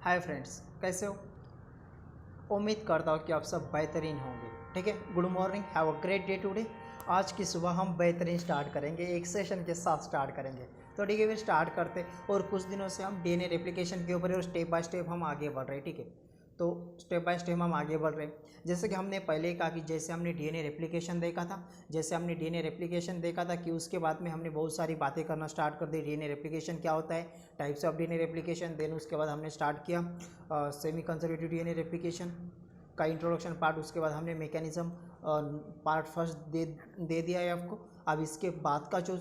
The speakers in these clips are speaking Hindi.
हाय फ्रेंड्स, कैसे हो? उम्मीद करता हूँ कि आप सब बेहतरीन होंगे। ठीक है, good morning, have a great day today. आज की सुबह हम बेहतरीन स्टार्ट करेंगे, एक सेशन के साथ स्टार्ट करेंगे। तो ठीक है, फिर स्टार्ट करते। और कुछ दिनों से हम डीएनए रेप्लिकेशन के ऊपर और स्टेप बाय स्टेप हम आगे बढ़ रहे हैं। ठीक है, तो स्टेप बाय स्टेप हम आगे बढ़ रहे हैं। जैसे कि हमने पहले ही कहा कि जैसे हमने डीएनए रेप्लिकेशन देखा था कि उसके बाद में हमने बहुत सारी बातें करना स्टार्ट कर दी। डीएनए रेप्लिकेशन क्या होता है, types of DNA replication. Then उसके बाद हमने स्टार्ट किया सेमी कंजर्वेटिव डीएनए रेप्लिकेशन का इंट्रोडक्शन पार्ट। उसके बाद हमने मैकेनिज्म पार्ट फर्स्ट दे दिया है आपको। अब इसके बाद का जो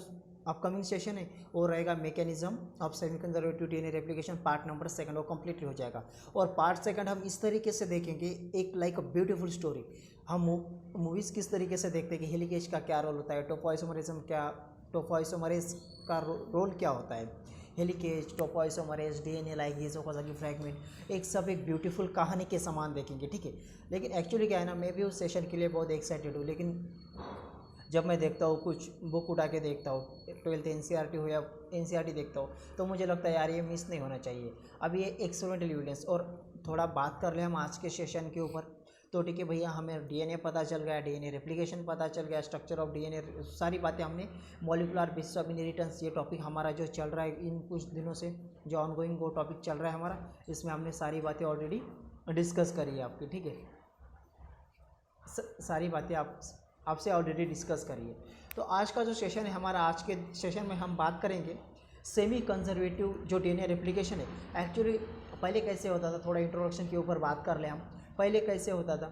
अपकमिंग सेशन है वो रहेगा mechanism of semi conservative DNA replication part number second, वो कंप्लीट हो जाएगा। और पार्ट सेकंड हम इस तरीके से देखेंगे, एक लाइक अ ब्यूटीफुल स्टोरी। हम मूवीज़ किस तरीके से देखते हैं कि हेलिकेज का क्या रोल होता है, टोपोइसोमरेज का रोल क्या होता है, helicase, topoisomerase, DNA ligase, Okazaki fragment, एक सब एक ब्यूटीफुल कहानी के समान देखेंगे। ठीक है, लेकिन एक्चुअली क्या है ना, मैं भी उस सेशन के लिए बहुत एक्साइटेड हूँ। लेकिन जब मैं देखता हूँ, कुछ बुक उठा के देखता हूँ, 12th एनसीईआरटी हो या एनसीईआरटी देखता हूँ, तो मुझे लगता है यार ये मिस नहीं होना चाहिए। अब ये एक्सपेरिमेंटल एविडेंस। और थोड़ा बात कर ले हम आज के सेशन के ऊपर। तो ठीक है भैया, हमें डीएनए पता चल गया, डीएनए रेप्लिकेशन पता चल गया, स्ट्रक्चर ऑफ डीएनए, सारी बातें हमने, मॉलिकुलर बेसिस ऑफ इनहेरिटेंस, ये टॉपिक हमारा जो चल रहा है इन कुछ दिनों से, जो ऑनगोइंग वो टॉपिक चल रहा है हमारा, इसमें हमने सारी बातें ऑलरेडी डिस्कस करी है आपकी। ठीक है, सारी बातें आपसे ऑलरेडी डिस्कस करिए। तो आज का जो सेशन है हमारा, आज के सेशन में हम बात करेंगे सेमी कंजर्वेटिव जो डीएनए रेप्लिकेशन है। एक्चुअली पहले कैसे होता था, थोड़ा इंट्रोडक्शन के ऊपर बात कर लें हम। पहले कैसे होता था,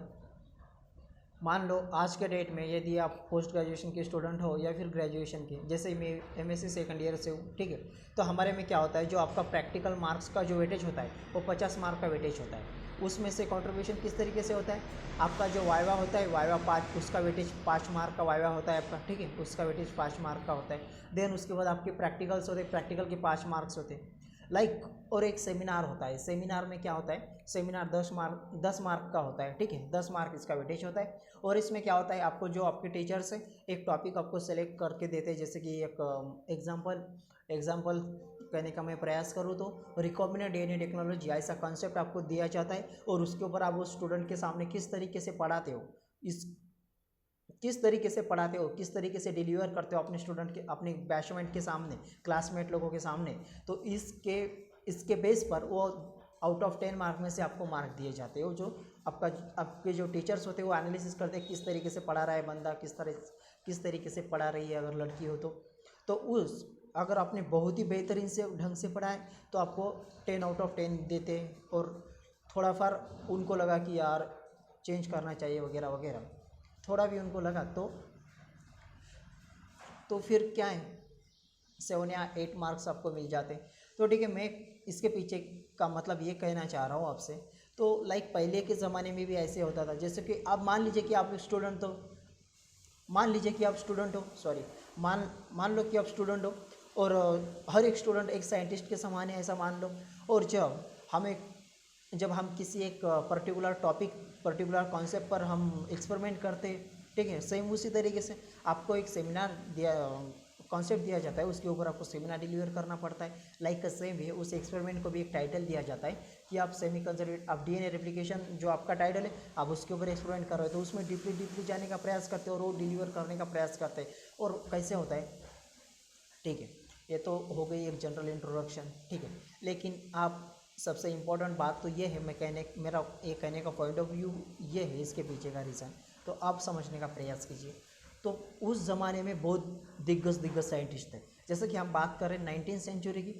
मान लो आज के डेट में यदि आप पोस्ट ग्रेजुएशन के स्टूडेंट हो या फिर ग्रेजुएशन के, जैसे मैं एमएससी सेकंड ईयर से हूँ। ठीक है, तो हमारे में क्या होता है, जो आपका प्रैक्टिकल मार्क्स का जो वेटेज होता है वो 50 मार्क का वेटेज होता है। उसमें से कंट्रीब्यूशन किस तरीके से होता है, आपका जो वाइवा होता है, वाइवा 5, उसका वेटेज 5 मार्क का वाइवा होता है आपका। ठीक है, उसका वेटेज 5 मार्क का होता है। देन उसके बाद आपके प्रैक्टिकल्स होते हैं, प्रैक्टिकल के 5 मार्क्स होते हैं लाइक। और एक सेमिनार होता है, सेमिनार में क्या होता है, सेमिनार 10 मार्क का होता है। ठीक है, 10 मार्क इसका वेटेज होता है। और इसमें क्या होता है, आपको जो आपके टीचर्स हैं एक टॉपिक आपको सेलेक्ट करके देते हैं। जैसे कि एक एग्जाम्पल कहने का मैं प्रयास करूँ तो रिकॉम्बिनेंट डीएनए टेक्नोलॉजी, ऐसा कॉन्सेप्ट आपको दिया जाता है। और उसके ऊपर आप उस स्टूडेंट के सामने किस तरीके से पढ़ाते हो, किस तरीके से पढ़ाते हो, किस तरीके से डिलीवर करते हो अपने स्टूडेंट के, अपने बैचमेट के सामने, क्लासमेट लोगों के सामने। तो इसके बेस पर वो आउट ऑफ 10 मार्क में से आपको मार्क दिए जाते हो। जो आपके जो टीचर्स होते हैं वो एनालिसिस करते हैं किस तरीके से पढ़ा रहा है बंदा, किस तरीके से पढ़ा रही है। अगर लड़की हो तो अगर आपने बहुत ही बेहतरीन से ढंग से पढ़ा है तो आपको 10 आउट ऑफ 10 देते हैं। और थोड़ा फार उनको लगा कि यार चेंज करना चाहिए वगैरह वगैरह, थोड़ा भी उनको लगा तो फिर क्या है, 7 या 8 मार्क्स आपको मिल जाते। तो ठीक है, मैं इसके पीछे का मतलब ये कहना चाह रहा हूँ आपसे। तो लाइक पहले के ज़माने में भी ऐसे होता था। जैसे कि आप मान लीजिए कि आप स्टूडेंट हो, मान लो कि आप स्टूडेंट हो और हर एक स्टूडेंट एक साइंटिस्ट के समान है, ऐसा मान लो। और जब हम किसी एक पर्टिकुलर कॉन्सेप्ट पर हम एक्सपेरिमेंट करते हैं। ठीक है, सेम उसी तरीके से आपको एक सेमिनार कॉन्सेप्ट दिया जाता है, उसके ऊपर आपको सेमिनार डिलीवर करना पड़ता है। लाइक सेम है, उस एक्सपेरिमेंट को भी एक टाइटल दिया जाता है कि आप सेमी कंजर्वेटिव, आप डीएनए रेप्लिकेशन जो आपका टाइटल है, आप उसके ऊपर एक्सपेरिमेंट कर रहे हो, तो उसमें डीपली जाने का प्रयास करते हो और वो डिलीवर करने का प्रयास करते हैं। और कैसे होता है, ठीक है, ये तो हो गई एक जनरल इंट्रोडक्शन। ठीक है, लेकिन आप सबसे इम्पोर्टेंट बात तो ये है, मेरा ये कहने का पॉइंट ऑफ व्यू ये है, इसके पीछे का रीज़न तो आप समझने का प्रयास कीजिए। तो उस ज़माने में बहुत दिग्गज साइंटिस्ट थे। जैसे कि हम बात करें 19th सेंचुरी की,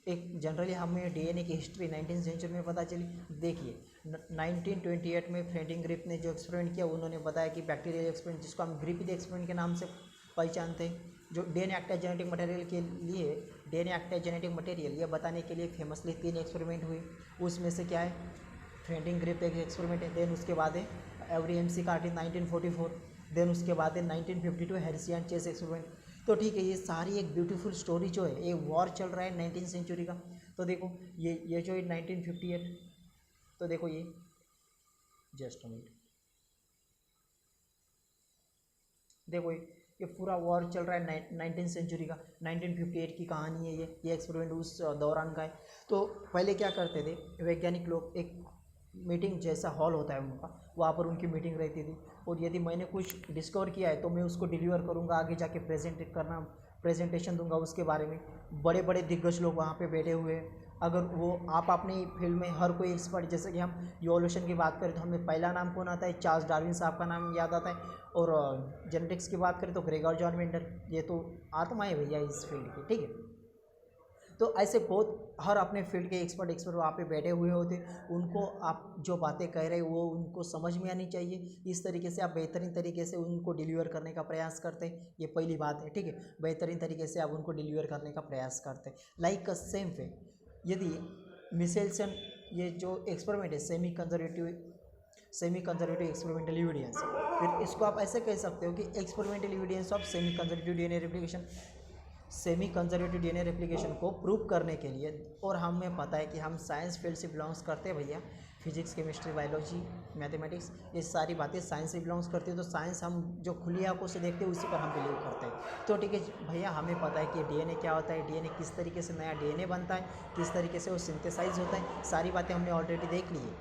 एक जनरली हमें डीएनए की हिस्ट्री 19th सेंचुरी में पता चली। देखिए 1928 में फ्रेडरिक ग्रिप ने जो एक्सपेरिमेंट किया, उन्होंने बताया कि बैक्टीरियल एक्सपेरिमेंट, जिसको हम ग्रिफिथ एक्सपेरिमेंट के नाम से पहचानते हैं, जो DNA act as genetic material के लिए, DNA act as genetic material ये बताने के लिए फेमसली 3 एक्सपेरिमेंट हुए। उसमें से क्या है, फ्रेडरिक ग्रिप एक एक्सपेरिमेंट है। देन उसके बाद है एवरी एमसी कार्टिन 1944। देन उसके बाद है 1952 हेर्शी एंड चेस एक्सपेरिमेंट। तो ठीक है, ये सारी एक ब्यूटीफुल स्टोरी जो है, ये वॉर चल रहा है 19th सेंचुरी का। तो देखो ये जो है 1958, तो देखो ये जस्ट मिनट, देखो ये पूरा वॉर चल रहा है 19th सेंचुरी का, 1958 की कहानी है ये एक्सपेरिमेंट उस दौरान का है। तो पहले क्या करते थे वैज्ञानिक लोग, एक मीटिंग जैसा हॉल होता है उनका, वहाँ पर उनकी मीटिंग रहती थी, और यदि मैंने कुछ डिस्कवर किया है तो मैं उसको डिलीवर करूँगा, आगे जाके प्रेजेंटेशन दूंगा उसके बारे में। बड़े बड़े दिग्गज लोग वहाँ पे बैठे हुए हैं। अगर वो आप अपनी फील्ड में हर कोई एक्सपर्ट, जैसे कि हम इवोल्यूशन की बात करें तो हमें पहला नाम कौन आता है, चार्ल्स डार्विन साहब का नाम याद आता है, और जेनेटिक्स की बात करें तो ग्रेगर जॉन मेंडल, ये तो आत्मा है भैया इस फील्ड की, ठीक है। तो ऐसे बहुत हर अपने फील्ड के एक्सपर्ट वहाँ पे बैठे हुए होते, उनको आप जो बातें कह रहे हैं वो उनको समझ में आनी चाहिए, इस तरीके से आप बेहतरीन तरीके से उनको डिलीवर करने का प्रयास करते हैं, ये पहली बात है, ठीक है। बेहतरीन तरीके से आप उनको डिलीवर करने का प्रयास करते हैं। लाइक अ सेम वे, यदि मिसेल्सन ये जो एक्सपेरिमेंट है सेमी कंजर्वेटिव एक्सपेरिमेंटल एविडेंस, फिर इसको आप ऐसे कह सकते हो कि experimental evidence of semi conservative DNA replication. Semi conservative DNA replication को प्रूव करने के लिए, और हमें पता है कि हम साइंस फील्ड से बिलोंग्स करते हैं भैया, फिजिक्स केमिस्ट्री बायोलॉजी मैथमेटिक्स, ये सारी बातें साइंस से बिलोंग्स करती है, तो साइंस हम जो खुली आंखों से देखते हैं उसी पर हम बिलीव करते हैं। तो ठीक है भैया, हमें पता है कि डीएनए क्या होता है, डीएनए किस तरीके से नया डीएनए बनता है, किस तरीके से वो सिंथेसाइज होता है, सारी बातें हमने ऑलरेडी देख ली है,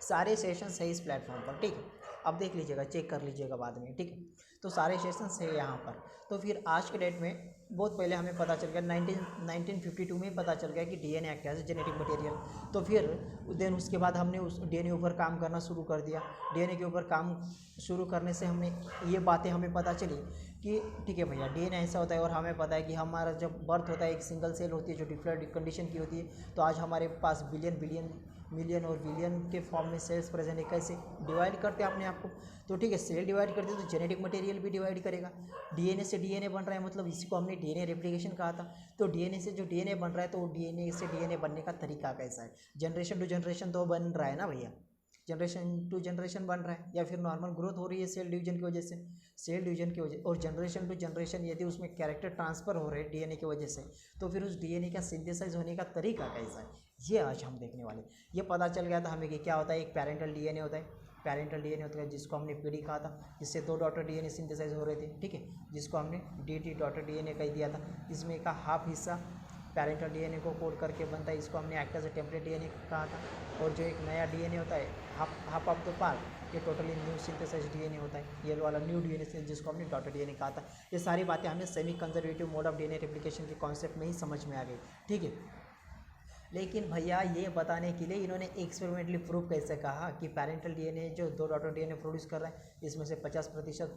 सारे सेशंस है इस प्लेटफॉर्म पर, ठीक है। अब देख लीजिएगा, चेक कर लीजिएगा बाद में, ठीक है। तो सारे सेशंस है यहाँ पर। तो फिर आज के डेट में बहुत पहले हमें पता चल गया 1952 में पता चल गया कि DNA act as genetic material. तो फिर देन उसके बाद हमने उस डीएनए ऊपर काम करना शुरू कर दिया। डीएनए के ऊपर काम शुरू करने से हमने ये बातें हमें पता चली कि ठीक है भैया, डीएनए ऐसा होता है, और हमें पता है कि हमारा जब बर्थ होता है एक सिंगल सेल होती है जो डिफरेंट कंडीशन की होती है, तो आज हमारे पास बिलियन मिलियन और बिलियन के फॉर्म में सेल्स प्रेजेंट है। कैसे डिवाइड करते हैं अपने आप को, तो ठीक है, सेल डिवाइड करते हैं तो जेनेटिक मटेरियल भी डिवाइड करेगा। डीएनए से डीएनए बन रहा है, मतलब इसी को हमने डीएनए रेप्लिकेशन कहा था। तो डीएनए से जो डीएनए बन रहा है, तो डीएनए से डीएनए बनने का तरीका कैसा है, जनरेशन टू जनरेशन तो बन रहा है ना भैया, जनरेशन टू जनरेशन बन रहा है, या फिर नॉर्मल ग्रोथ हो रही है सेल डिवीजन की वजह से, सेल डिवीजन की वजह, और जनरेशन टू जनरेशन यदि उसमें कैरेक्टर ट्रांसफ़र हो रहे हैं डीएनए की वजह से, तो फिर उस डीएनए का सिंथेसाइज होने का तरीका कैसा है, ये आज हम देखने वाले। ये पता चल गया था हमें कि क्या होता है, एक पैरेंटल डीएनए होता है, पैरेंटल डीएनए होता है जिसको हमने पीडी कहा था, जिससे 2 डॉटर डीएनए सिंथेसाइज हो रहे थे, ठीक है, जिसको हमने डीटी डॉटर डीएनए कह दिया था। इसमें का हाफ हिस्सा पैरेंटल डीएनए को कोड करके बनता है, इसको हमने act as a template DNA कहा था। और जो एक नया डीएनए होता है हाफ ऑफ द पार्ट, ये टोटली न्यू सिंथेसाइज डीएनए होता है, ये वाला न्यू डीएनए जिसको हमने डॉटर डीएनए कहा था। ये सारी बातें हमें semi conservative mode of DNA replication के कॉन्सेप्ट में ही समझ में आ गई, ठीक है। लेकिन भैया ये बताने के लिए इन्होंने एक्सपेरिमेंटली प्रूव कैसे कहा कि पैरेंटल डीएनए जो 2 डॉटर डीएनए प्रोड्यूस कर रहा है, इसमें से 50%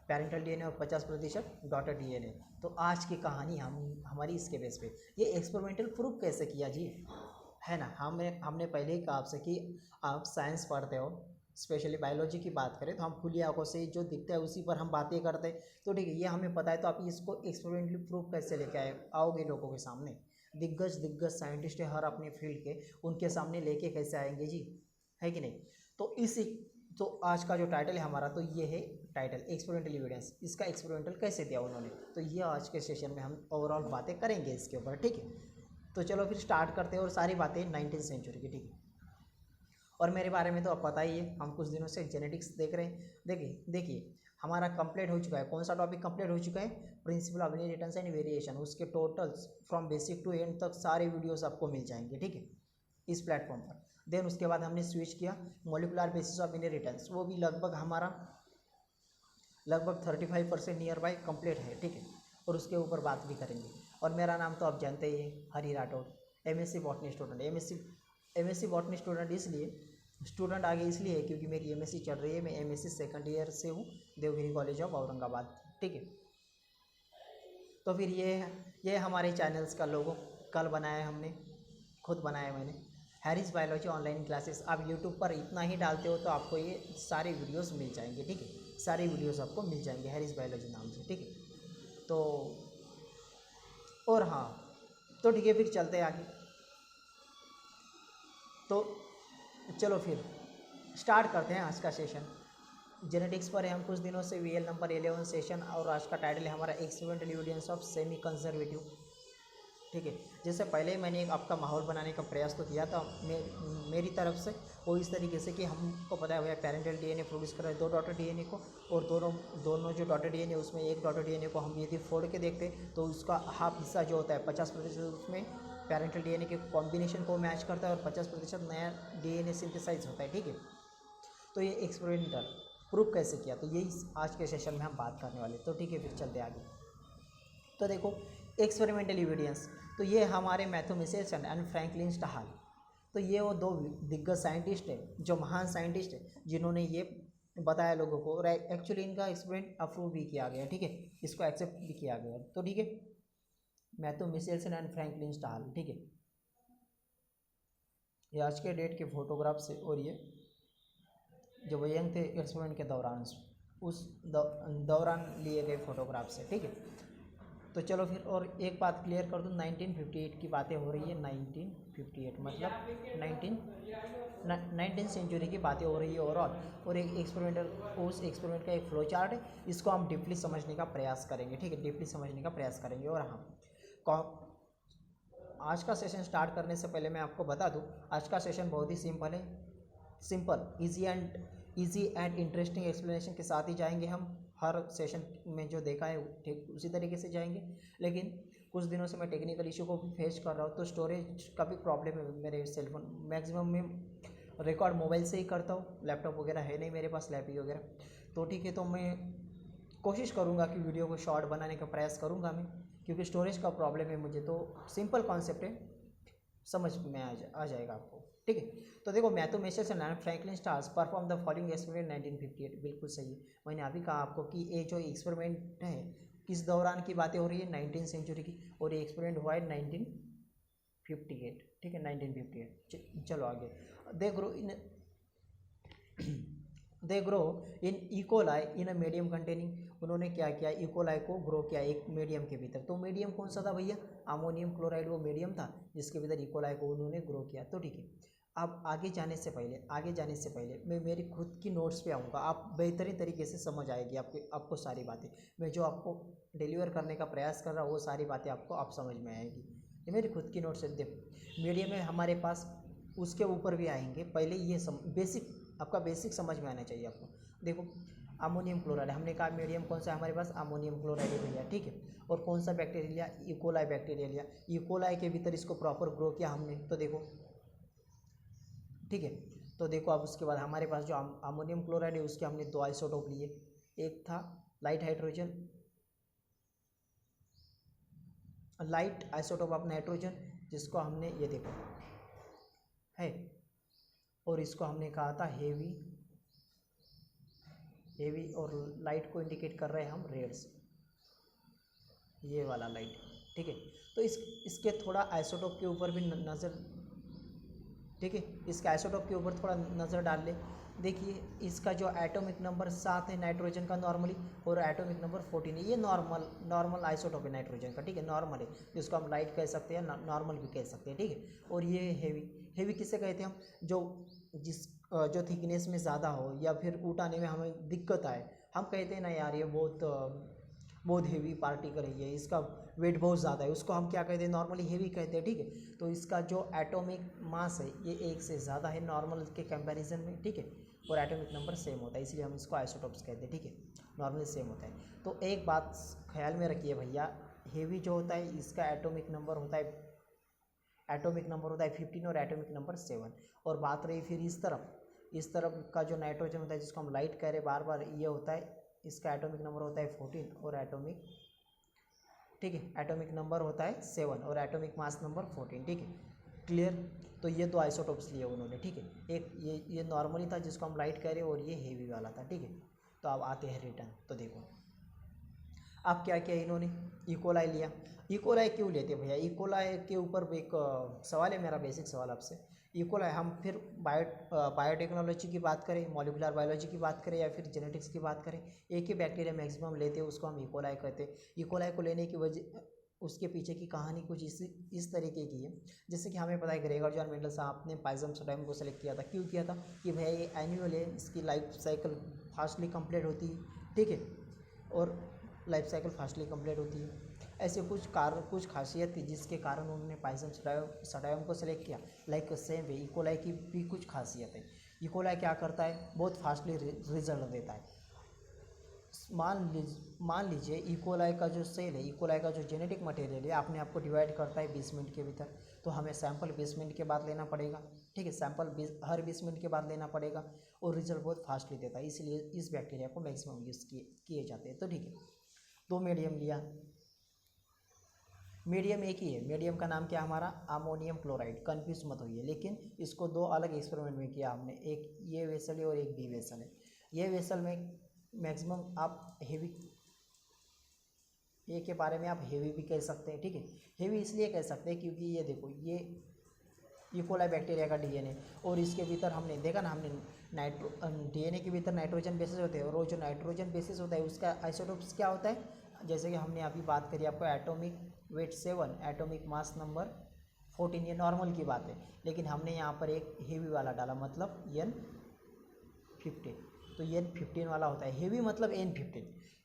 पैरेंटल डीएनए और 50% डॉटर डीएनए। तो आज की कहानी हमारी इसके बेस पे, ये एक्सपेरिमेंटल प्रूफ कैसे किया जी, है ना। हमने पहले ही कहा आपसे कि आप साइंस पढ़ते हो, स्पेशली बायोलॉजी की बात करें तो हम खुली आंखों से जो दिखता है उसी पर हम बातें करते हैं। तो ठीक है, ये हमें पता है, तो आप इसको एक्सपेरिमेंटली प्रूफ कैसे लेके आओगे लोगों के सामने, दिग्गज साइंटिस्ट है हर अपने फील्ड के, उनके सामने लेके कैसे आएंगे जी, है कि नहीं। तो आज का जो टाइटल है हमारा, तो ये है टाइटल एक्सपेरिमेंटल एविडेंस, इसका एक्सपेरिमेंटल कैसे दिया उन्होंने, तो ये आज के सेशन में हम ओवरऑल बातें करेंगे इसके ऊपर, ठीक है। तो चलो फिर स्टार्ट करते हैं, और सारी बातें 19th सेंचुरी की, ठीक है। और मेरे बारे में तो अब पता ही है, हम कुछ दिनों से जेनेटिक्स देख रहे हैं। देखिए हमारा कंप्लीट हो चुका है, कौन सा टॉपिक कंप्लीट हो चुका है, principle of inheritance and variation, उसके totals from basic to end तक सारे वीडियोस आपको मिल जाएंगे, ठीक है, इस प्लेटफॉर्म पर। देन उसके बाद हमने स्विच किया मॉलिकुलर बेसिस ऑफ इनहेरिटेंस, वो भी लगभग 35% नियर बाय कंप्लीट है, ठीक है, और उसके ऊपर बात भी करेंगे। और मेरा नाम तो आप जानते ही हैं, Hari Rathore, MSc botany student. MSc botany student student आगे इसलिए है क्योंकि मेरी एमएससी चल रही है, मैं एमएससी सेकंड ईयर से हूँ, देवगिरी कॉलेज ऑफ औरंगाबाद, ठीक है। तो फिर ये हमारे चैनल्स का लोगो कल बनाया है हमने, खुद बनाया मैंने, हैरिस बायोलॉजी ऑनलाइन क्लासेस। आप यूट्यूब पर इतना ही डालते हो तो आपको ये सारे वीडियोस मिल जाएंगे, ठीक है, सारे वीडियोस आपको मिल जाएंगे हैरिस बायोलॉजी नाम से, ठीक है। तो और हाँ, तो ठीक है, फिर चलते हैं आगे। तो चलो फिर स्टार्ट करते हैं आज का सेशन। जेनेटिक्स पर है हम कुछ दिनों से, वीएल नंबर 11 सेशन, और आज का टाइटल है हमारा experimental evidence of semi conservative, ठीक है। जैसे पहले मैंने एक आपका माहौल बनाने का प्रयास तो किया था मेरी तरफ से, वो इस तरीके से कि हमको पता है भैया पेरेंटल डीएनए प्रोड्यूस कर रहे हैं 2 डॉटर डीएनए को, और दोनों दोनों जो डॉटर डीएनए उसमें एक डॉटर डीएनए को हम यदि फोड़ के देखते तो उसका हाफ हिस्सा जो होता है 50% उसमें पेरेंटल डीएनए के कॉम्बिनेशन को मैच करता है और 50% नया डीएनए सिंथेसाइज होता है, ठीक है। तो ये एक्सपेरिमेंटल प्रूफ कैसे किया, तो यही आज के सेशन में हम बात करने वाले, तो ठीक है फिर चलते आगे। तो देखो एक्सपेरिमेंटल एविडेंस, तो ये हमारे मैथ्यू मिचेल्सन एंड फ्रैंकलिन स्टाहल, तो ये वो 2 दिग्गज साइंटिस्ट है, जो महान साइंटिस्ट है, जिन्होंने ये बताया लोगों को, और एक्चुअली इनका एक्सपेरिमेंट अप्रूव भी किया गया, ठीक है, इसको एक्सेप्ट भी किया गया, तो ठीक है। मैथ्यू मिचेल्सन एंड फ्रैंकलिन स्टाहल, ठीक है, ये आज के डेट के फोटोग्राफ से, और ये जब वो यंग थे एक्सपेरिमेंट के दौरान, उस दौरान लिए गए फोटोग्राफ से, ठीक है। तो चलो फिर और एक बात क्लियर कर दूँ, 1958 की बातें हो रही है, 1958 मतलब 19 सेंचुरी की बातें हो रही है ओवरऑल, और एक एक्सपेरिमेंटल उस एक्सपेरिमेंट का एक फ्लो चार्ट है, इसको हम डीपली समझने का प्रयास करेंगे, ठीक है, डीपली समझने का प्रयास करेंगे। और हाँ, आज का सेशन स्टार्ट करने से पहले मैं आपको बता दूँ, आज का सेशन बहुत ही सिंपल है, simple easy and interesting explanation के साथ ही जाएंगे हम, हर सेशन में जो देखा है ठीक उसी तरीके से जाएंगे। लेकिन कुछ दिनों से मैं टेक्निकल इशू को फेस कर रहा हूँ, तो स्टोरेज का भी प्रॉब्लम है मेरे सेलफोन, मैक्सिमम मैं रिकॉर्ड मोबाइल से ही करता हूँ, लैपटॉप वगैरह है नहीं मेरे पास, लैपी वगैरह, तो ठीक है। तो मैं कोशिश करूँगा कि वीडियो को शॉर्ट बनाने का प्रयास करूँगा मैं, क्योंकि स्टोरेज का प्रॉब्लम है मुझे, तो सिंपल कॉन्सेप्ट है, समझ में आ जाएगा आपको, ठीक है। तो देखो Matthew Meselson and Franklin Stahl perform the following experiment 1958, बिल्कुल सही है, मैंने अभी कहा आपको कि ये जो एक्सपेरिमेंट है किस दौरान की बातें हो रही है, 19 सेंचुरी की, और ये एक्सपेरिमेंट हुआ है 1958, ठीक है, 1958। चलो आगे। They grow in E coli in a medium containing, उन्होंने क्या किया, इकोलाई को ग्रो किया एक मीडियम के भीतर, तो मीडियम कौन सा था भैया, अमोनियम क्लोराइड वो मीडियम था जिसके भीतर इकोलाई को उन्होंने ग्रो किया, तो ठीक है। अब आगे जाने से पहले मैं मेरी खुद की नोट्स पे आऊँगा, आप बेहतरीन तरीके से समझ आएगी आपको सारी बातें, मैं जो आपको डिलीवर करने का प्रयास कर रहा हूँ वो सारी बातें आपको आप समझ में आएगी, ये मेरी खुद की नोट्स है। देखो मीडियम है हमारे पास, उसके ऊपर भी आएंगे, पहले ये बेसिक आपका बेसिक समझ में आना चाहिए आपको। देखो अमोनियम क्लोराइड, हमने कहा मीडियम कौन सा है हमारे पास, अमोनियम क्लोराइड भैया, ठीक है। और कौन सा बैक्टीरिया लिया, इकोलाई बैक्टीरिया लिया, इकोलाई के भीतर इसको प्रॉपर ग्रो किया हमने, तो देखो ठीक है। तो देखो अब उसके बाद हमारे पास जो अमोनियम क्लोराइड है उसके हमने 2 आइसोटोप लिए, एक था लाइट आइसोटोप ऑफ नाइट्रोजन, जिसको हमने ये देखो है, और इसको हमने कहा था हेवी, और लाइट को इंडिकेट कर रहे हैं हम रेड से, ये वाला लाइट, ठीक है। तो इसके थोड़ा आइसोटोप के ऊपर भी नज़र, ठीक है, इसके आइसोटोप के ऊपर थोड़ा नज़र डाल ले। देखिए इसका जो एटॉमिक नंबर 7 है नाइट्रोजन का नॉर्मली, और एटॉमिक नंबर 14 है, ये नॉर्मल आइसोटोप है नाइट्रोजन का, ठीक है, नॉर्मल है, जिसको हम लाइट कह सकते हैं, नॉर्मल भी कह सकते हैं, ठीक है। और ये हेवी किसे कहते हैं हम, जो थिकनेस में ज़्यादा हो या फिर उठाने में हमें दिक्कत आए, हम कहते हैं ना यार ये बहुत हेवी पार्टिकल है, ये इसका वेट बहुत ज़्यादा है, उसको हम क्या कहते हैं, नॉर्मली हेवी कहते हैं, ठीक है। तो इसका जो एटॉमिक मास है ये 1 से ज़्यादा है नॉर्मल के कंपैरिजन में, ठीक है, और एटॉमिक नंबर सेम होता है, इसलिए हम इसको आइसोटोप्स कहते हैं, ठीक है, नॉर्मली सेम होता है। तो एक बात ख्याल में रखिए भैया, हेवी जो होता है इसका एटॉमिक नंबर होता है 15 और एटॉमिक नंबर 7। और बात रही फिर इस तरफ का जो नाइट्रोजन होता है जिसको हम लाइट कह रहे बार बार, ये होता है, इसका एटॉमिक नंबर होता है 14 और एटॉमिक, ठीक है, एटॉमिक नंबर होता है 7 और एटॉमिक मास नंबर 14, ठीक है, क्लियर। तो ये 2 आइसोटोप्स लिए उन्होंने, ठीक है, एक ये नॉर्मली था जिसको हम लाइट कह रहे हैं, और ये हेवी वाला था, ठीक है। तो अब आते हैं रिटर्न, तो देखो अब क्या किया इन्होंने, इकोलाई लिया। इकोलाई क्यों लेते भैया, इकोलाई के ऊपर एक सवाल है मेरा, बेसिक सवाल आपसे। इकोलाई हम फिर बायोटेक्नोलॉजी की बात करें, मॉलिक्यूलर बायोलॉजी की बात करें, या फिर जेनेटिक्स की बात करें, एक ही बैक्टीरिया मैक्सिमम लेते हैं, उसको हम इकोलाई कहते हैं। इकोलाई को लेने की वजह, उसके पीछे की कहानी कुछ इस तरीके की है। जैसे कि हमें पता है ग्रेगर जॉन मेंडल साहब ने पाइजम को सेलेक्ट किया था, क्यों किया था कि भैया ये एनुअल है, इसकी लाइफ साइकिल फास्टली कंप्लीट होती है, ठीक है, और लाइफ साइकिल फास्टली कंप्लीट होती है। ऐसे कुछ खासियत थी जिसके कारण उन्होंने पाइसम सटायम को सिलेक्ट किया। लाइक सेम वे इकोलाई की भी कुछ खासियत है। इकोलाई क्या करता है, बहुत फास्टली रिजल्ट देता है। मान लीजिए इकोलाई का जो सेल है, इकोलाई का जो जेनेटिक मटेरियल है अपने आप को डिवाइड करता है 20 मिनट के भीतर, तो हमें सैंपल 20 मिनट के बाद लेना पड़ेगा। ठीक है, सैंपल हर 20 मिनट के बाद लेना पड़ेगा और रिजल्ट बहुत फास्टली देता है, इसलिए इस बैक्टीरिया को मैक्सिमम यूज़ किए जाते हैं। तो ठीक है, दो मीडियम लिया, मीडियम एक ही है, मीडियम का नाम क्या हमारा अमोनियम क्लोराइड, कन्फ्यूज मत होइए। लेकिन इसको दो अलग एक्सपेरिमेंट में किया हमने, एक ये वेसल है और एक बी वेसल है। ये वेसल में मैक्सिमम आप हेवी, ये के बारे में आप हेवी भी कह सकते हैं। ठीक है, हेवी इसलिए कह सकते हैं क्योंकि ये देखो, ये इकोलाई बैक्टीरिया का डीएनए और इसके भीतर हमने देखा ना, हमने डीएनए के भीतर नाइट्रोजन बेसिस होते हैं और वो जो नाइट्रोजन बेसिस होता है उसका आइसोटोप्स क्या होता है, जैसे कि हमने अभी बात करी आपको atomic weight 7, atomic mass number 14, ये नॉर्मल की बात है। लेकिन हमने यहाँ पर एक हेवी वाला डाला, मतलब N15, तो N15 वाला होता है। हेवी मतलब N15।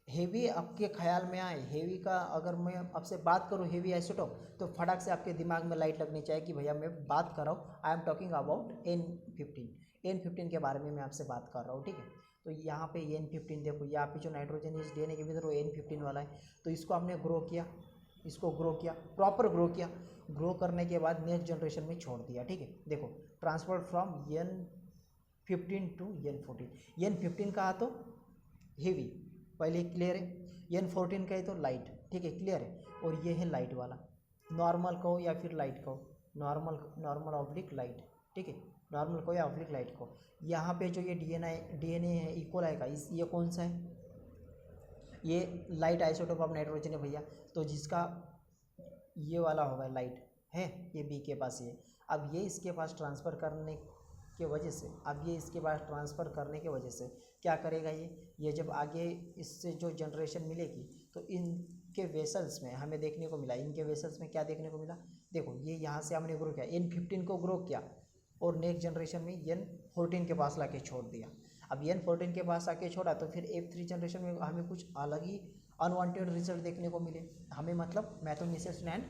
हेवी आपके ख्याल में आए, हेवी का अगर मैं आपसे बात करूँ हेवी आइसोटोप, तो फटाक से आपके दिमाग में लाइट लगनी चाहिए कि भैया मैं बात कर रहा हूँ, आई एम टॉकिंग अबाउट N15 के बारे में मैं आपसे बात कर रहा हूँ। ठीक है, तो यहाँ पे N15 देखो, यहाँ पे जो नाइट्रोजन इस डीएनए के भीतर वो N15 वाला है। तो इसको हमने ग्रो किया, इसको ग्रो किया, प्रॉपर ग्रो किया। ग्रो करने के बाद नेक्स्ट जनरेशन में छोड़ दिया। ठीक है, देखो transfer from N15 to N14। N15 कहा तो हेवी, पहले क्लियर है। N14 का है तो लाइट। ठीक है, क्लियर है। और ये है लाइट वाला, नॉर्मल कहो या फिर लाइट कहो, नॉर्मल ऑब्लिक लाइट। ठीक है, नॉर्मल कहो या ऑब्लिक लाइट कहो। यहाँ पे जो ये डीएनए है इकोलाई का, ये कौन सा है, ये लाइट आइसोटोप ऑफ नाइट्रोजन है भैया। तो जिसका ये वाला होगा लाइट है, ये बी के पास ये, अब ये इसके पास ट्रांसफ़र करने के वजह से, अब ये इसके पास ट्रांसफ़र करने के वजह से क्या करेगा, ये जब आगे इससे जो जनरेशन मिलेगी तो इनके वेसल्स में हमें देखने को मिला, इनके वेसल्स में क्या देखने को मिला, देखो ये यहाँ से हमने ग्रो किया, N15 को ग्रो किया और नेक्स्ट जनरेशन में N14 के पास ला के छोड़ दिया। अब N14 के पास आके छोड़ा तो फिर F3 जनरेशन में हमें कुछ अलग ही अनवांटेड रिजल्ट देखने को मिले हमें, मतलब मैथोनिसिस एंड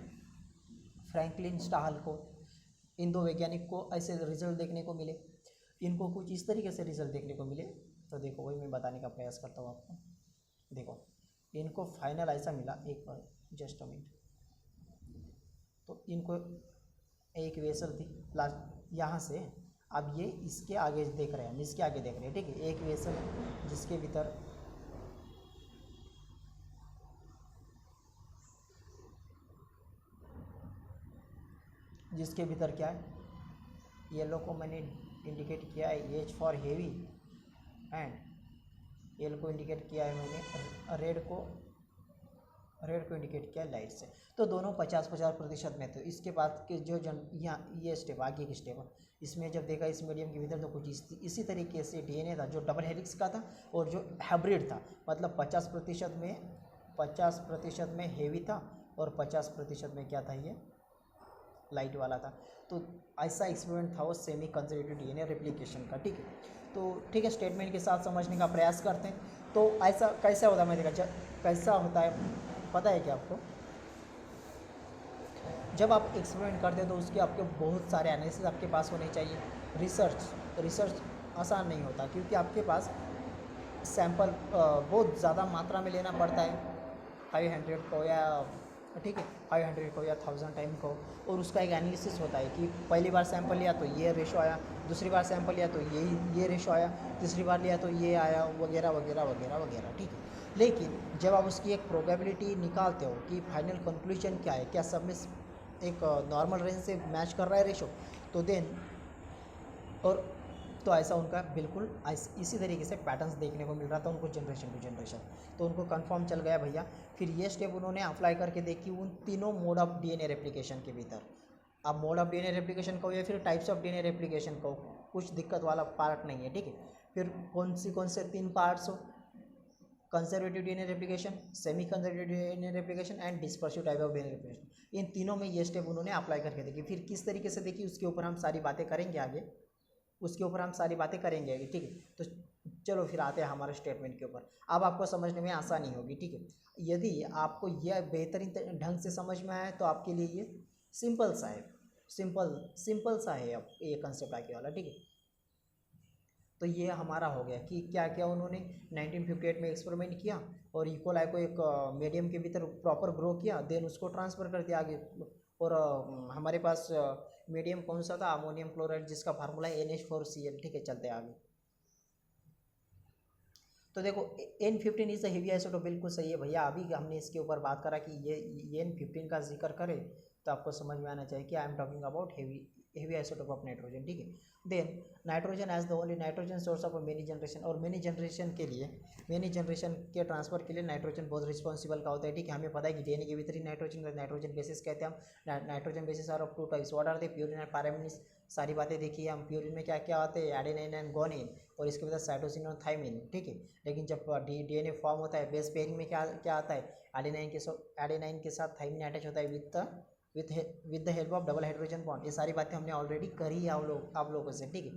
फ्रैंकलिन स्टाहल को, इन दो वैज्ञानिक को ऐसे रिजल्ट देखने को मिले, इनको कुछ इस तरीके से रिजल्ट देखने को मिले। तो देखो वही मैं बताने का प्रयास करता हूँ आपको। देखो इनको फाइनल ऐसा मिला, एक बार जस्ट अ मिनट, तो इनको एक वेसल थी लास्ट यहाँ से, अब ये इसके आगे देख रहे हैं, हम इसके आगे देख रहे हैं। ठीक है, एक वेसल है जिसके भीतर क्या है, येलो को मैंने इंडिकेट किया है H for heavy and yellow को इंडिकेट किया है मैंने रेड को इंडिकेट किया है लाइट से। तो दोनों 50-50% में। तो इसके बाद के जो यहाँ ये स्टेप आगे की स्टेप, इसमें जब देखा इस मीडियम के भीतर तो कुछ इसी तरीके से डीएनए था जो डबल हेलिक्स का था और जो हाइब्रिड था, मतलब 50% में हेवी था और 50% में क्या था, ये लाइट वाला था। तो ऐसा एक्सपेरिमेंट था वो सेमी कंजर्वेटिव डीएनए रेप्लिकेशन का। ठीक है, तो ठीक है, स्टेटमेंट के साथ समझने का प्रयास करते हैं। तो ऐसा कैसा होता है, मैं देखा कैसा होता है, पता है क्या आपको, जब आप एक्सपेरिमेंट करते हैं तो उसके आपके बहुत सारे एनालिसिस आपके पास होने चाहिए। रिसर्च आसान नहीं होता क्योंकि आपके पास सैंपल बहुत ज़्यादा मात्रा में लेना पड़ता है, 500 को या ठीक है 500 को या 1000 टाइम को, और उसका एक एनालिसिस होता है कि पहली बार सैंपल लिया तो ये रेशो आया, दूसरी बार सैंपल लिया तो ये रेशो आया, तीसरी बार लिया तो ये आया, वगैरह वगैरह वगैरह वगैरह। ठीक है, लेकिन जब आप उसकी एक प्रोबेबिलिटी निकालते हो कि फाइनल कंक्लूजन क्या है, क्या सब में एक नॉर्मल रेंज से मैच कर रहा है रेशो, तो देन और तो ऐसा उनका बिल्कुल इसी तरीके से पैटर्न्स देखने को मिल रहा था उनको जनरेशन टू जनरेशन। तो उनको कंफर्म चल गया भैया। फिर ये स्टेप उन्होंने अप्लाई करके देखी उन तीनों मोड ऑफ डीएनए रेप्लिकेशन के भीतर। अब मोड ऑफ डीएनए रेप्लिकेशन को या फिर टाइप्स ऑफ डीएनए रेप्लिकेशन को कुछ दिक्कत वाला पार्ट नहीं है। ठीक है, फिर कौन से 3 पार्ट्स हो, conservative DNA replication, semi conservative DNA replication and dispersive type of DNA replication. इन तीनों में ये स्टेप उन्होंने अप्लाई करके देखी। फिर किस तरीके से देखी उसके ऊपर हम सारी बातें करेंगे आगे, ठीक है। तो चलो फिर आते हैं हमारे स्टेटमेंट के ऊपर। अब आपको समझने में आसानी होगी, ठीक है। यदि आपको यह बेहतरीन ढंग से समझ में आया तो आपके लिए ये सिंपल सा है, सिंपल सा है अब ये कंसेप्ट आगे वाला, ठीक है। तो ये हमारा हो गया कि क्या क्या उन्होंने 1958 में एक्सपेरिमेंट किया और इकोलाई को एक मीडियम के भीतर प्रॉपर ग्रो किया, देन उसको ट्रांसफ़र कर दिया आगे। और हमारे पास मीडियम कौन सा था, अमोनियम क्लोराइड, जिसका फार्मूला है NH4Cl, ठीक है। चलते हैं आगे। तो देखो N15 is the heavy isotope, बिल्कुल सही है भैया। अभी हमने इसके ऊपर बात करा कि ये N15 का जिक्र करें तो आपको समझ में आना चाहिए कि I am talking about heavy isotope of nitrogen, ठीक है। Then nitrogen as the only nitrogen source of many generation, और मेनी जनरेशन के ट्रांसफर के लिए नाइट्रोजन बहुत रिस्पॉन्सिबल का होता है, ठीक है। हमें पता है कि डीएनए के भीतर ही नाइट्रोजन बेसिस कहते हैं हम। Nitrogen bases are of two types, what are they, purine and pyrimidine. सारी बातें देखी हम। प्यूरिन में क्या क्या आते हैं, एडेनाइन एंड गुआनिन, और इसके बाद साइटोसिन और थाइमिन, ठीक है। लेकिन जब डीएनए फॉर्म होता है, बेस पेयरिंग में क्या क्या आता है, एडेनाइन के साथ थाइमिन अटैच होता है with the help of double hydrogen bond. ये सारी बातें हमने ऑलरेडी करी है आप लोगों से, ठीक है।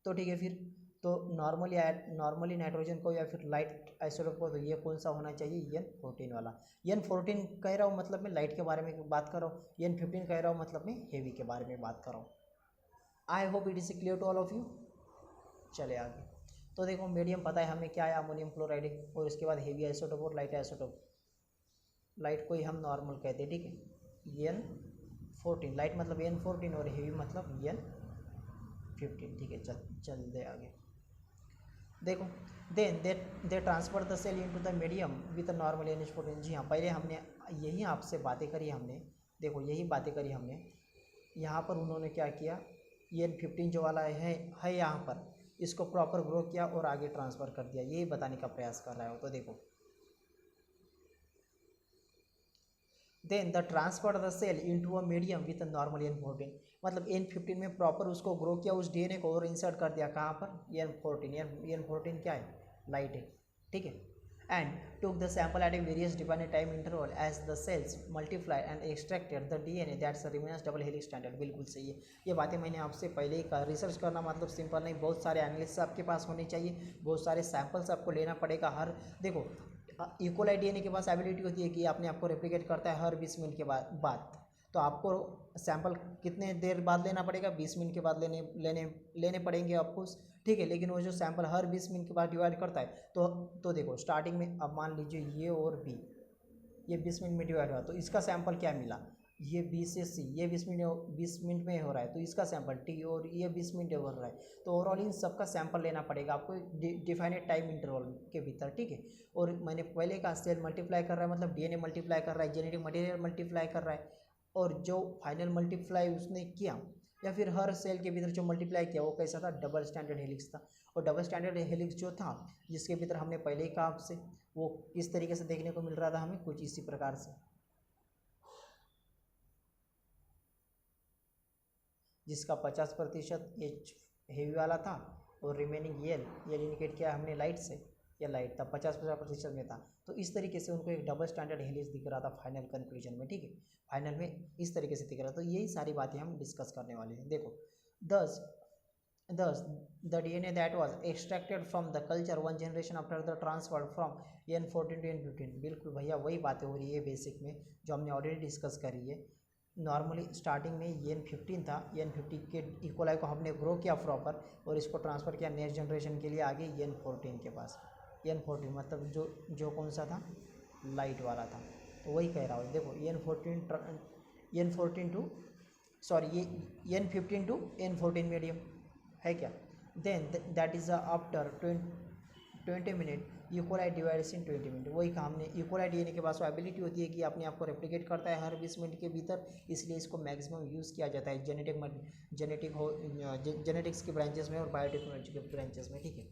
तो ठीक है फिर, तो नॉर्मली नाइट्रोजन को या फिर लाइट आइसोटोप को, तो ये कौन सा होना चाहिए, N14 वाला। N14 कह रहा हूँ मतलब मैं लाइट के बारे में बात कर रहा हूँ, N15 कह रहा हूँ मतलब मैं हेवी के बारे में बात कर रहा हूँ। I hope it is clear to all of you. चले आगे। तो देखो मीडियम पता है हमें क्या है, अमोनियम क्लोराइड है, और इसके बाद हेवी आइसोटोप और लाइट आइसोटोप। लाइट को ही हम नॉर्मल कहते हैं, ठीक है। N14 लाइट मतलब N14 और हेवी मतलब N15, ठीक है। चल दे आगे। देखो then they transfer the cell into the medium with normal NH14। जी हाँ, पहले हमने यही आपसे बातें करी हमने, देखो यही बातें करी हमने। यहाँ पर उन्होंने क्या किया, N15 जो वाला है यहाँ पर, इसको प्रॉपर ग्रो किया और आगे ट्रांसफ़र कर दिया, यही बताने का प्रयास कर रहा है। तो देखो then the transfer the cell into a medium with normal N14, मतलब N15 में प्रॉपर उसको ग्रो किया, उस डीएनए को और इंसर्ट कर दिया कहाँ पर, N14 क्या है, लाइट है, ठीक है। And took the sample at a various defined time interval as the cells multiply and extracted the DNA that's remains double helix standard. बिल्कुल सही है, ये बातें मैंने आपसे पहले ही कहा। रिसर्च करना मतलब सिंपल नहीं, बहुत सारे एनालिसिस आपके पास होने चाहिए, बहुत सारे सैंपल्स आपको लेना पड़ेगा। हर देखो इकोलाई डीएनए के पास एबिलिटी होती है कि अपने आप को रेप्लिकेट करता है हर 20 मिनट के बाद। तो आपको सैंपल कितने देर बाद लेना पड़ेगा, 20 मिनट के बाद लेने पड़ेंगे आपको, ठीक है। लेकिन वो जो सैंपल हर 20 मिनट के बाद डिवाइड करता है, तो देखो स्टार्टिंग में अब मान लीजिए ये और बी, ये 20 मिनट में डिवाइड हुआ, तो इसका सैंपल क्या मिला, ये बी से सी, ये 20 मिनट में हो रहा है, तो इसका सैंपल टी, और ये 20 मिनट हो रहा है। तो ओवरऑल इन सबका सैंपल लेना पड़ेगा आपको डिफाइनेड टाइम इंटरवल के भीतर, ठीक है। और मैंने पहले कहा सेल मल्टीप्लाई कर रहा है मतलब डीएनए मल्टीप्लाई कर रहा है, जेनेटिक मटेरियल मल्टीप्लाई कर रहा है, और जो फाइनल मल्टीप्लाई उसने किया या फिर हर सेल के भीतर जो मल्टीप्लाई किया वो कैसा था, डबल स्टैंडर्ड हेलिक्स था। और डबल स्टैंडर्ड हेलिक्स जो था जिसके भीतर हमने पहले ही कहा आपसे, वो किस तरीके से देखने को मिल रहा था हमें, कुछ इसी प्रकार से, जिसका 50% एच हेवी वाला था और रिमेनिंग यल इंडिकेट किया हमने लाइट से, या लाइट था 50% में था। तो इस तरीके से उनको एक डबल स्टैंडर्ड हेलिक्स दिख रहा था फाइनल कंक्लूजन में, ठीक है। फाइनल में इस तरीके से दिख रहा था। तो यही सारी बातें हम डिस्कस करने वाले हैं। देखो दस the DNA that was extracted from the culture one generation after the transfer from N14 to N15। बिल्कुल भैया वही बातें हो रही है बेसिक में जो हमने ऑलरेडी डिस्कस करी है। नॉर्मली स्टार्टिंग में N15 था, N15 के इकोलाई को हमने ग्रो किया प्रॉपर और इसको ट्रांसफ़र किया नेक्स्ट जनरेशन के लिए आगे N14 के पास। N14 मतलब जो कौन सा था, लाइट वाला था। तो वही कह रहा हूँ, देखो N14 टू सॉरी ये N15 टू N14 मीडियम है क्या। Then that is after 20 minute E coli divides in 20 minute. वही कहा हमने, इकोलाई डीएनए के पास वो एबिलिटी होती है कि अपने आप को रेप्लिकेट करता है हर 20 मिनट के भीतर, इसलिए इसको मैक्सिमम यूज़ किया जाता है जेनेटिक्स के ब्रांचेस में और बायोटेक्नोलॉजी के ब्रांचेस में, ठीक है।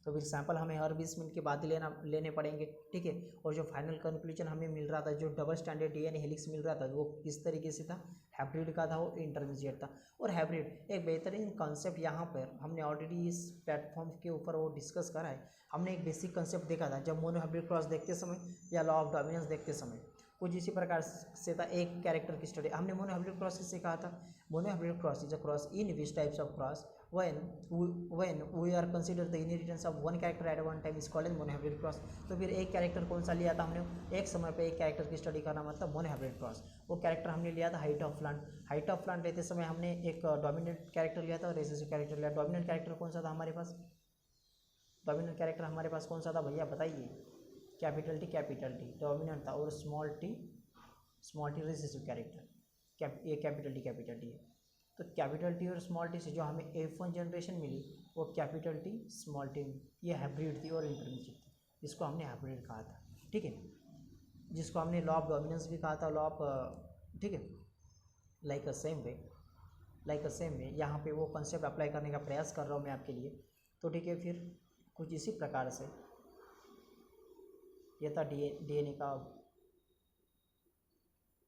तो फिर सैंपल हमें हर 20 मिनट के बाद ही लेने पड़ेंगे, ठीक है। और जो फाइनल कंक्लूजन हमें मिल रहा था, जो डबल स्टैंडर्ड डीएनए हेलिक्स मिल रहा था, वो किस तरीके से था, हाइब्रिड का था, वो इंटरमीडिएट था। और हाइब्रिड एक बेहतरीन कॉन्सेप्ट यहाँ पर हमने ऑलरेडी इस प्लेटफॉर्म के ऊपर वो डिस्कस करा है। हमने एक बेसिक कॉन्सेप्ट देखा था जब मोनो हाइब्रिड क्रॉस देखते समय या लॉ ऑफ डोमिनेंस देखते समय, कुछ इसी प्रकार से था। एक कैरेक्टर की स्टडी हमने मोनो हाइब्रिड क्रॉस किससे कहा था, mono hybrid cross is a cross in which types of cross when we are consider the inheritance of one character at one time is called as monohybrid cross. तो फिर एक कैरेक्टर कौन सा लिया था हमने, एक समय पे एक कैरेक्टर की स्टडी करना मतलब मोनोहाइब्रिड क्रॉस। वो कैरेक्टर हमने लिया था height of plant. Height of plant लेते समय हमने एक डोमिनेंट कैरेक्टर लिया था और रिसेसिव कैरेक्टर लिया। डोमिनेंट कैरेक्टर कौन सा था हमारे पास, डोमिनेंट कैरेक्टर हमारे पास कौन सा था भैया बताइए, कैपिटल टी डोमिनेंट था, और स्मॉल टी रिसेसिव कैरेक्टर, ये कैपिटल टी है। तो कैपिटल टी और स्मॉल टी से जो हमें F1 जनरेशन मिली वो कैपिटल टी स्मॉल टी, ये हाइब्रिड थी और इंटरमीडिएट थी, जिसको हमने हाइब्रिड कहा था, ठीक है, जिसको हमने लॉ ऑफ डोमिनेंस भी कहा था, लॉ ऑफ, ठीक है, लाइक अ सेम वे यहाँ पे वो कॉन्सेप्ट अप्लाई करने का प्रयास कर रहा हूँ मैं आपके लिए। तो ठीक है, फिर कुछ इसी प्रकार से ये था डीएनए का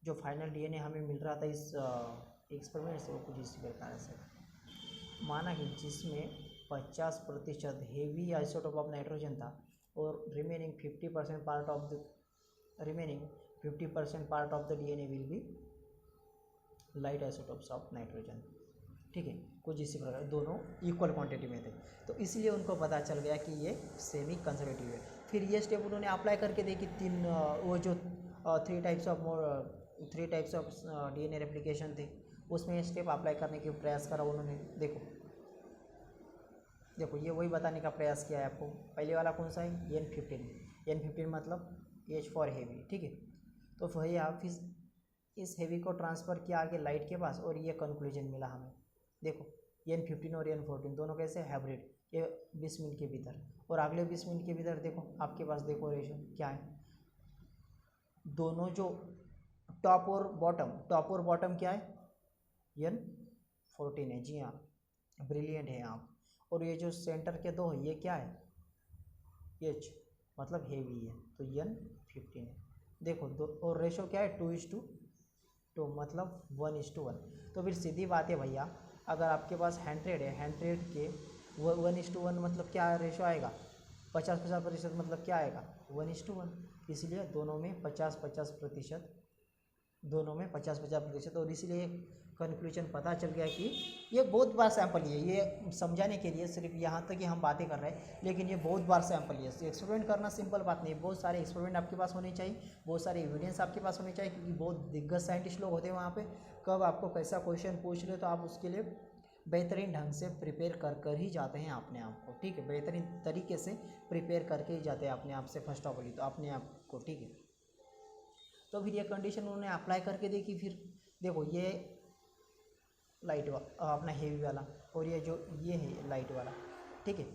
जो फाइनल डीएनए हमें मिल रहा था इस एक्सपेरिमेंट से, वो कुछ इसी प्रकार से माना कि जिसमें 50% हेवी आइसोटोप ऑफ नाइट्रोजन था और remaining 50% part of the DNA will be light isotopes of nitrogen, ठीक है, कुछ इसी प्रकार दोनों इक्वल क्वांटिटी में थे। तो इसलिए उनको पता चल गया कि ये सेमी कंजर्वेटिव है। फिर ये स्टेप उन्होंने अप्लाई करके देखी, तीन वो जो three types of DNA replication थे उसमें स्टेप अप्लाई करने के प्रयास करा उन्होंने। देखो ये वही बताने का प्रयास किया है आपको। पहले वाला कौन सा है, N15 मतलब H फॉर हेवी, ठीक है। तो वही आप इस हेवी को ट्रांसफ़र किया आगे लाइट के पास और ये कंक्लूजन मिला हमें। देखो N15 और N14 दोनों कैसे हाइब्रिड, ये 20 मिनट के भीतर, और अगले 20 मिनट के भीतर देखो आपके पास देखो रेशो क्या है, दोनों जो टॉप और बॉटम क्या है, N14 है, जी हाँ, ब्रिलियंट है आप। और ये जो सेंटर के दो है ये क्या है, H मतलब हेवी है, तो N15 है। देखो दो और रेशो क्या है, 2:2 मतलब 1:1। तो फिर सीधी बात है भैया, अगर आपके पास 100 है, 100 के 1:1 मतलब क्या रेशो आएगा, 50-50% मतलब क्या आएगा, 1:1। इसलिए दोनों में 50-50%, और इसीलिए कंक्लूजन पता चल गया कि ये बहुत बार सैंपल है। ये समझाने के लिए सिर्फ यहाँ तक कि हम बातें कर रहे हैं, लेकिन ये बहुत बार सैंपल है। एक्सपेरिमेंट करना सिंपल बात नहीं है, बहुत सारे एक्सपेरिमेंट आपके पास होने चाहिए, बहुत सारे एविडेंस आपके पास होने चाहिए, क्योंकि बहुत दिग्गज साइंटिस्ट लोग होते हैं वहाँ पे। कब आपको कैसा क्वेश्चन पूछ ले तो आप उसके लिए बेहतरीन ढंग से प्रिपेयर कर ही जाते हैं अपने आप को, ठीक है, बेहतरीन तरीके से प्रिपेयर करके ही जाते हैं अपने आप से, फर्स्ट ऑफ ऑल तो अपने आप को, ठीक है। तो फिर ये कंडीशन उन्होंने अप्लाई करके देखी। फिर देखो ये लाइट अपना हेवी वाला और ये है लाइट वाला, ठीक है,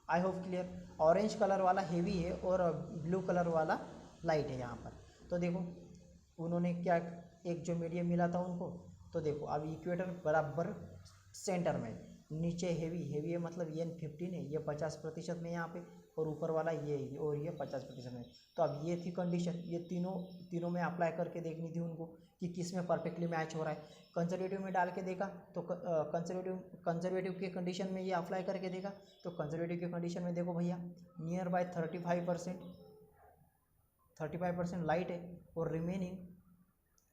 I hope clear. Orange colour वाला हेवी है और ब्लू कलर वाला लाइट है यहाँ पर। तो देखो उन्होंने क्या, एक जो मीडियम मिला था उनको, तो देखो अब इक्वेटर बराबर सेंटर में, नीचे हेवी है मतलब N15 है, ये 50% में यहाँ पे, और ऊपर वाला ये 50% में। तो अब ये थी कंडीशन, ये तीनों में अप्लाई करके देखनी थी उनको कि किस में परफेक्टली मैच हो रहा है। कंजर्वेटिव में डाल के देखा तो कंजर्वेटिव के कंडीशन में ये अप्लाई करके देखा, तो कंजर्वेटिव के कंडीशन में देखो भैया नियर बाय 35% लाइट है और रिमेनिंग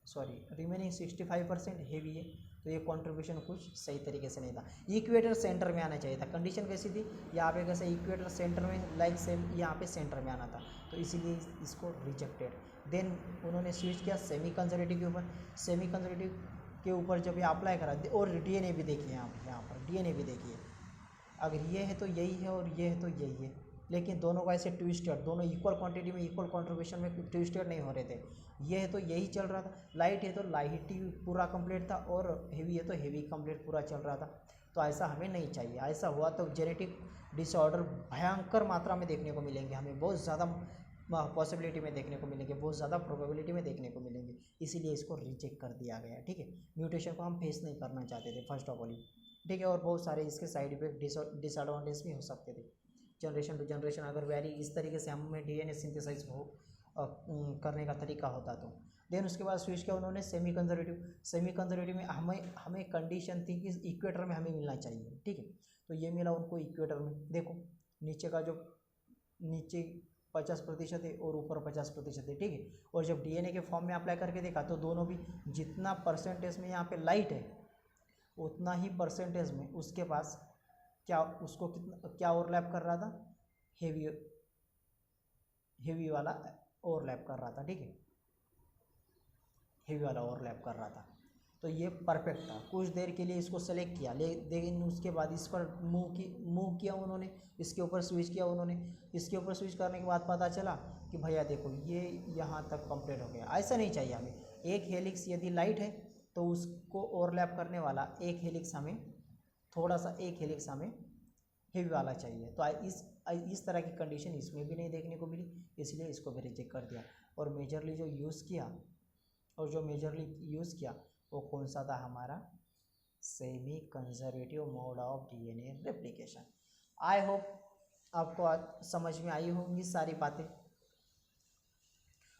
65% हेवी है। तो ये कंट्रीब्यूशन कुछ सही तरीके से नहीं था, इक्वेटर सेंटर में आना चाहिए था। कंडीशन कैसी थी, यहाँ पे कैसे इक्वेटर सेंटर में, लाइक सेम यहाँ पे सेंटर में आना था, तो इसीलिए इसको रिजेक्टेड। देन उन्होंने स्विच किया सेमी कंजर्वेटिव के ऊपर। सेमी कंजर्वेटिव के ऊपर जब ये अप्लाई करा, और डीएनए भी देखिए यहाँ पर डीएनए भी देखिए, अगर ये है तो यही है और ये है तो यही है, लेकिन दोनों का ऐसे ट्विस्टेड, दोनों इक्वल क्वांटिटी में इक्वल कंट्रीब्यूशन में ट्विस्टेड नहीं हो रहे थे। ये है तो यही चल रहा था, लाइट है तो लाइट ही पूरा कंप्लीट था, और हेवी है तो हेवी कंप्लीट पूरा चल रहा था। तो ऐसा हमें नहीं चाहिए, ऐसा हुआ तो जेनेटिक डिसऑर्डर भयंकर मात्रा में देखने को मिलेंगे, हमें बहुत ज़्यादा पॉसिबिलिटी में देखने को मिलेंगे, बहुत ज़्यादा प्रोबेबिलिटी में देखने को मिलेंगे। इसीलिए इसको रिजेक्ट कर दिया गया, ठीक है। म्यूटेशन को हम फेस नहीं करना चाहते थे फर्स्ट ऑफ ऑल, ठीक है, और बहुत सारे इसके साइड इफेक्ट डिसएडवांटेज भी हो सकते थे। जनरेशन टू जनरेशन अगर वैरी इस तरीके से हमें डीएनए सिंथेसाइज हो करने का तरीका होता तो। देन उसके बाद स्विच किया उन्होंने सेमी कंजर्वेटिव में हमें कंडीशन थी कि इक्वेटर में हमें मिलना चाहिए, ठीक है। तो ये मिला उनको इक्वेटर में। देखो नीचे का जो नीचे 50% है और ऊपर 50% है, ठीक है। और जब डीएनए के फॉर्म में अप्लाई करके देखा तो दोनों भी जितना परसेंटेज में यहाँ पे लाइट है उतना ही परसेंटेज में उसके पास क्या उसको कितना क्या ओवरलैप कर रहा था, हेवी हेवी वाला ओवरलैप कर रहा था, ठीक है, हेवी वाला ओवरलैप कर रहा था। तो ये परफेक्ट था। कुछ देर के लिए इसको सेलेक्ट किया, लेकिन उसके बाद इस पर मूव किया उन्होंने, इसके ऊपर स्विच किया उन्होंने। इसके ऊपर स्विच करने के बाद पता चला कि भैया देखो ये यहाँ तक कंप्लीट हो गया। ऐसा नहीं चाहिए हमें। एक हेलिक्स यदि लाइट है तो उसको ओवरलैप करने वाला एक हेलिक्स हमें, थोड़ा सा एक हेलिक्स हमें हेवी वाला चाहिए। तो इस तरह की कंडीशन इसमें भी नहीं देखने को मिली, इसलिए इसको भी रिजेक्ट कर दिया। और मेजरली जो यूज़ किया वो कौन सा था हमारा, semi conservative mode of DNA replication. I hope आपको आज समझ में आई होंगी सारी बातें।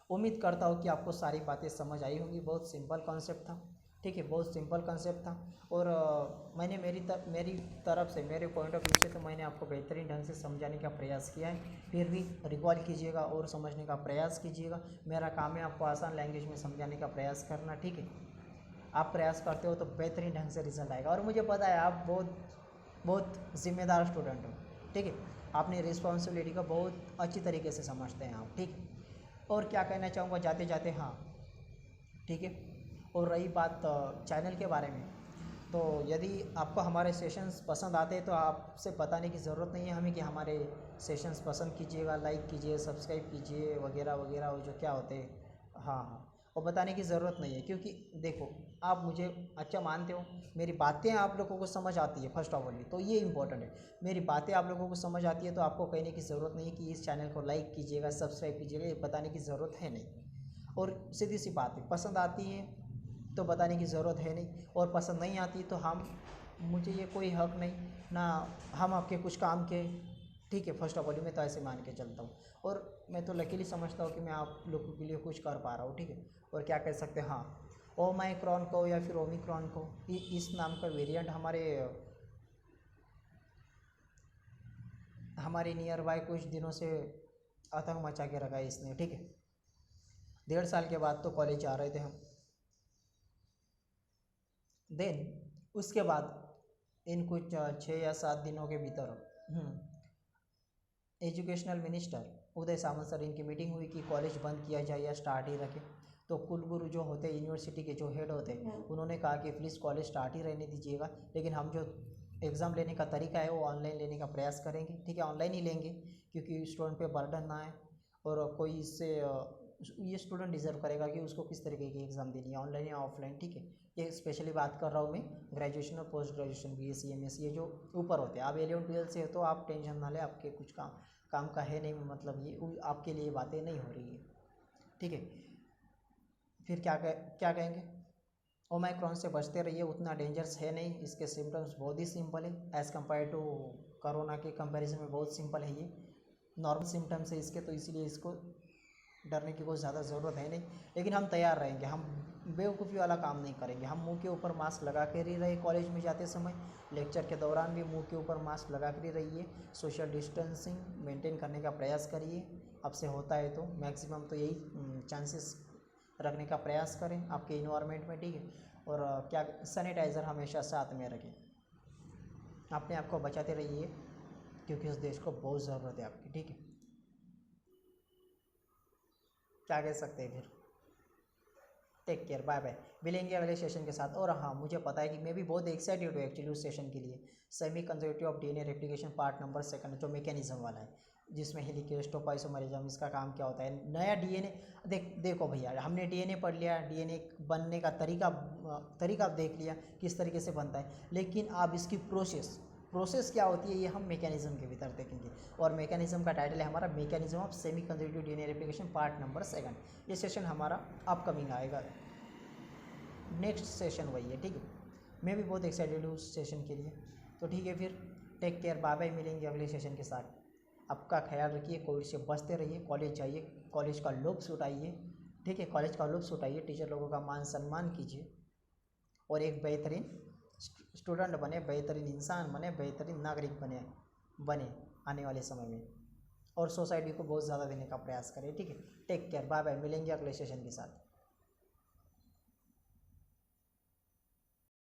उम्मीद करता हूँ कि आपको सारी बातें समझ आई होंगी। बहुत सिंपल कॉन्सेप्ट था, ठीक है, बहुत सिंपल कॉन्सेप्ट था। और मैंने मेरी तरफ से, मेरे पॉइंट ऑफ व्यू से तो मैंने आपको बेहतरीन ढंग से समझाने का प्रयास किया है। फिर भी रिकॉल कीजिएगा और समझने का प्रयास कीजिएगा। मेरा काम है आपको आसान लैंग्वेज में समझाने का प्रयास करना, ठीक है। आप प्रयास करते हो तो बेहतरीन ढंग से रिजल्ट आएगा। और मुझे पता है आप बहुत जिम्मेदार स्टूडेंट हो, ठीक है। आपने रिस्पॉन्सिबिलिटी को बहुत अच्छी तरीके से समझते हैं आप, ठीक है। और क्या कहना चाहूँगा जाते जाते, हाँ ठीक है। और रही बात चैनल के बारे में, तो यदि आपको हमारे सेशंस पसंद आते हैं तो आपसे बताने की ज़रूरत नहीं है हमें कि हमारे सेशंस पसंद कीजिएगा, लाइक कीजिए, सब्सक्राइब कीजिए वगैरह वगैरह, वो जो क्या होते हैं, हाँ, और बताने की ज़रूरत नहीं है। क्योंकि देखो आप मुझे अच्छा मानते हो, मेरी बातें आप लोगों को समझ आती है फर्स्ट ऑफ ऑल, तो ये इंपॉर्टेंट है। मेरी बातें आप लोगों को समझ आती है तो आपको कहने की ज़रूरत नहीं है कि इस चैनल को लाइक कीजिएगा, सब्सक्राइब कीजिएगा, ये बताने की ज़रूरत है नहीं। और सीधी सी बात है, पसंद आती है तो बताने की ज़रूरत है नहीं, और पसंद नहीं आती तो मुझे ये कोई हक नहीं ना, हम आपके कुछ काम के, ठीक है। फर्स्ट ऑफ ऑल मैं तो ऐसे मान के चलता हूँ, और मैं तो लकीली समझता हूँ कि मैं आप लोगों के लिए कुछ कर पा रहा हूँ, ठीक है। और क्या कह सकते हैं, हाँ, ओमाइक्रॉन को या फिर ओमिक्रॉन को, इस नाम का वेरिएंट हमारे नियर बाय कुछ दिनों से आतंक मचा के रखा है इसने, ठीक है। 1.5 साल के बाद तो कॉलेज जा रहे थे हम। देन उसके बाद इन कुछ 6 या 7 दिनों के भीतर educational minister Uday Samant sir, इनकी मीटिंग हुई कि कॉलेज बंद किया जाए या स्टार्ट ही रखें। तो कुलगुरु जो होते हैं, यूनिवर्सिटी के जो हेड होते हैं, उन्होंने कहा कि प्लीज़ कॉलेज स्टार्ट ही रहने दीजिएगा, लेकिन हम जो एग्ज़ाम लेने का तरीका है वो ऑनलाइन लेने का प्रयास करेंगे, ठीक है, ऑनलाइन ही लेंगे, क्योंकि स्टूडेंट पे बर्डन ना आए। और कोई इससे ये स्टूडेंट डिज़र्व करेगा कि उसको किस तरीके की एग्ज़ाम देनी है, ऑनलाइन या ऑफलाइन, ठीक है। ये स्पेशली बात कर रहा हूँ मैं ग्रेजुएशन और पोस्ट ग्रेजुएशन, BSc MSc, ये जो ऊपर होते हैं। आप 11-12 से हो तो आप टेंशन ना लें, आपके कुछ काम का है नहीं, मतलब ये आपके लिए बातें नहीं हो रही है, ठीक है। फिर क्या कहेंगे, ओमाइक्रॉन से बचते रहिए, उतना डेंजरस है नहीं, इसके सिम्टम्स बहुत ही सिंपल है, एज़ कम्पेयर टू कोरोना के कंपैरिजन में बहुत सिंपल है, ये नॉर्मल सिम्टम्स है इसके, तो इसलिए इसको डरने की कोई ज़्यादा ज़रूरत है नहीं। लेकिन हम तैयार रहेंगे, हम बेवकूफ़ी वाला काम नहीं करेंगे। हम मुंह के ऊपर मास्क लगा कर ही रहे कॉलेज में जाते समय, लेक्चर के दौरान भी मुंह के ऊपर मास्क लगा कर ही रहिए, सोशल डिस्टेंसिंग मेंटेन करने का प्रयास करिए, आपसे होता है तो मैक्सिमम तो यही चांसेस रखने का प्रयास करें आपके इन्वायरमेंट में, ठीक है। और क्या सैनिटाइज़र हमेशा साथ में रखें, अपने आप को बचाते रहिए, क्योंकि इस देश को बहुत ज़रूरत है आपकी, ठीक है। क्या कह सकते हैं फिर, टेक केयर, बाय बाय, मिलेंगे अगले सेशन के साथ। और हाँ, मुझे पता है कि मैं भी बहुत एक्साइटेड हूँ एक्चुअली उस सेशन के लिए, semi conservative of DNA replication part number 2, जो मैकेनिज्म वाला है, जिसमें हेलिकेज टोपाइसोमरिज्म, इसका काम क्या होता है, नया डीएनए। देखो भैया, हमने डीएनए पढ़ लिया, डीएनए बनने का तरीका देख लिया किस तरीके से बनता है, लेकिन अब इसकी प्रोसेस क्या होती है ये हम मैकेनिज्म के भीतर देखेंगे। और मैकेनिज्म का टाइटल है हमारा mechanism of semi conservative DNA replication part number 2। ये सेशन हमारा अपकमिंग आएगा, नेक्स्ट सेशन वही है, ठीक है। मैं भी बहुत एक्साइटेड हूँ उस सेशन के लिए। तो ठीक है, फिर टेक केयर, बाय बाय, मिलेंगे अगले सेशन के साथ। आपका ख्याल रखिए, कोविड से बचते रहिए, कॉलेज जाइए, कॉलेज का लुत्फ़ उठाइए, ठीक है, कॉलेज का लुत्फ़ उठाइए, टीचर लोगों का मान सम्मान कीजिए, और एक बेहतरीन स्टूडेंट बने, बेहतरीन इंसान बने, बेहतरीन नागरिक बने आने वाले समय में, और सोसाइटी को बहुत ज़्यादा देने का प्रयास करें, ठीक है। टेक केयर, बाय बाय, मिलेंगे अगले सेशन के साथ।